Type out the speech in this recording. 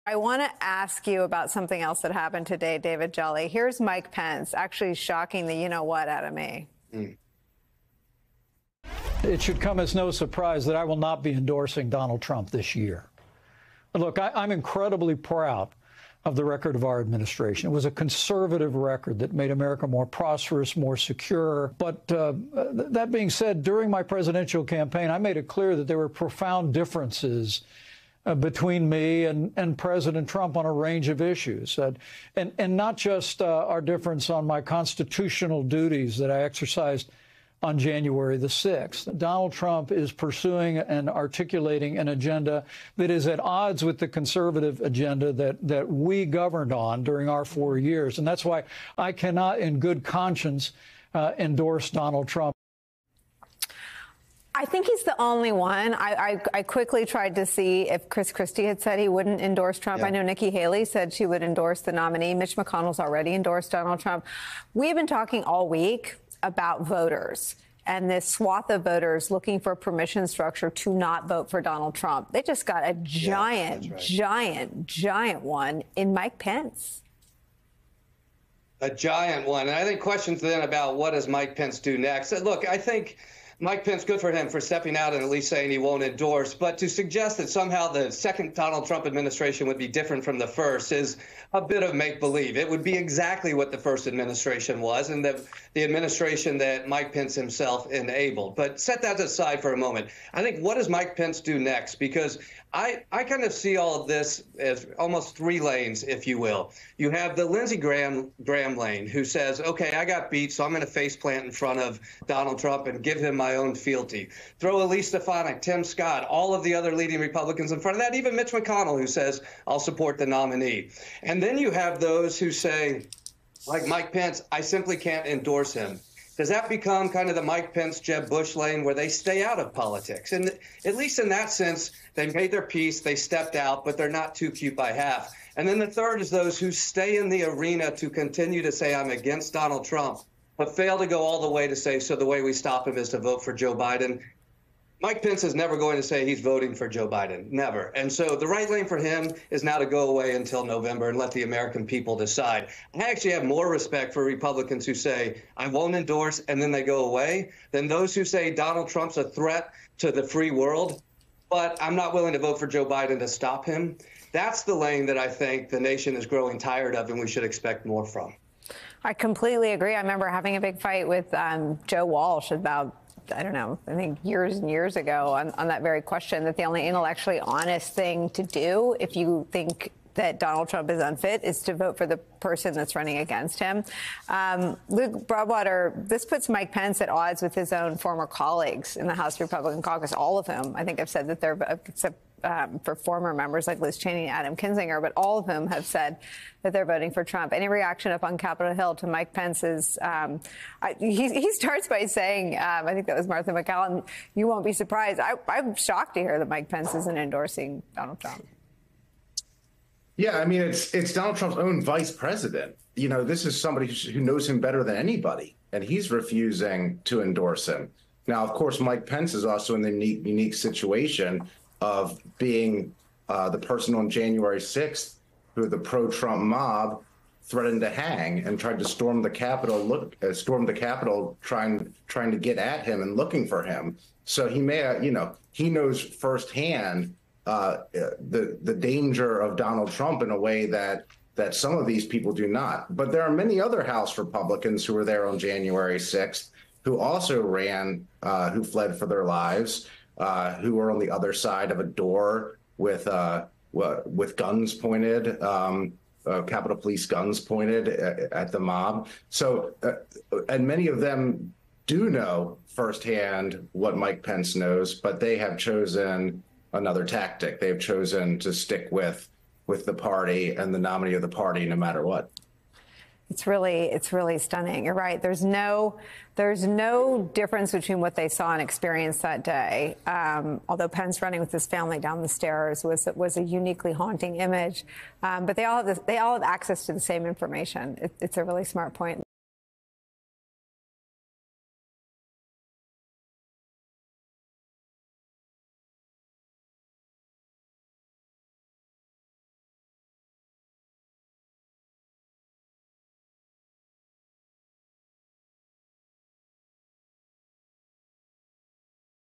I want to ask you about something else that happened today, David Jolly. Here's Mike Pence actually shocking the you-know-what out of me. It should come as no surprise that I will not be endorsing Donald Trump this year. Look, I'm incredibly proud of the record of our administration. It was a conservative record that made America more prosperous, more secure. But that being said, during my presidential campaign, I made it clear that there were profound differences between me and President Trump on a range of issues, and not just our difference on my constitutional duties that I exercised on January the 6th. Donald Trump is pursuing and articulating an agenda that is at odds with the conservative agenda that we governed on during our 4 years. And that's why I cannot, in good conscience, endorse Donald Trump. I think he's the only one. I quickly tried to see if Chris Christie had said he wouldn't endorse Trump. Yeah. I know Nikki Haley said she would endorse the nominee. Mitch McConnell's already endorsed Donald Trump. We've been talking all week about voters and this swath of voters looking for a permission structure to not vote for Donald Trump. They just got a giant one in Mike Pence. A giant one. And I think questions then about what does Mike Pence do next? Look, I think Mike Pence, good for him for stepping out and at least saying he won't endorse. But to suggest that somehow the second Donald Trump administration would be different from the first is a bit of make-believe. It would be exactly what the first administration was and the administration that Mike Pence himself enabled. But set that aside for a moment. I think what does Mike Pence do next? Because I kind of see all of this as almost three lanes, if you will. You have the Lindsey Graham lane, who says, OK, I got beat, so I'm going to faceplant in front of Donald Trump and give him my own fealty. Throw Elise Stefanik, Tim Scott, all of the other leading Republicans in front of that, even Mitch McConnell, who says, I'll support the nominee. And then you have those who say, like Mike Pence, I simply can't endorse him. Does that become kind of the Mike Pence, Jeb Bush lane where they stay out of politics? And at least in that sense, they made their peace, they stepped out, but they're not too cute by half. And then the third is those who stay in the arena to continue to say, I'm against Donald Trump, but fail to go all the way to say, so the way we stop him is to vote for Joe Biden. Mike Pence is never going to say he's voting for Joe Biden, never. And so the right lane for him is now to go away until November and let the American people decide. I actually have more respect for Republicans who say, I won't endorse, and then they go away, than those who say Donald Trump's a threat to the free world, but I'm not willing to vote for Joe Biden to stop him. That's the lane that I think the nation is growing tired of and we should expect more from. I completely agree. I remember having a big fight with Joe Walsh about, I don't know, I think years and years ago on that very question, that the only intellectually honest thing to do if you think that Donald Trump is unfit is to vote for the person that's running against him. Luke Broadwater, this puts Mike Pence at odds with his own former colleagues in the House Republican caucus. All of them, I think, have said that they're, except for former members like Liz Cheney and Adam Kinzinger, but all of them have said that they're voting for Trump. Any reaction up on Capitol Hill to Mike Pence's? He starts by saying, I think that was Martha McCallum, you won't be surprised. I'm shocked to hear that Mike Pence isn't endorsing Donald Trump. Yeah, I mean, it's Donald Trump's own vice president. You know, this is somebody who knows him better than anybody, and he's refusing to endorse him. Now, of course, Mike Pence is also in the unique situation of being the person on January 6th who the pro-Trump mob threatened to hang and tried to storm the Capitol, trying to get at him and looking for him. So he may, he knows firsthand the danger of Donald Trump in a way that some of these people do not. But there are many other House Republicans who were there on January 6th who also ran, who fled for their lives, who were on the other side of a door with guns pointed, Capitol Police guns pointed at the mob. So, and many of them do know firsthand what Mike Pence knows, but they have chosen another tactic. They've chosen to stick with the party and the nominee of the party, no matter what. It's really stunning. You're right. There's no difference between what they saw and experienced that day. Although Pence running with his family down the stairs was a uniquely haunting image. But they all have access to the same information. It's a really smart point.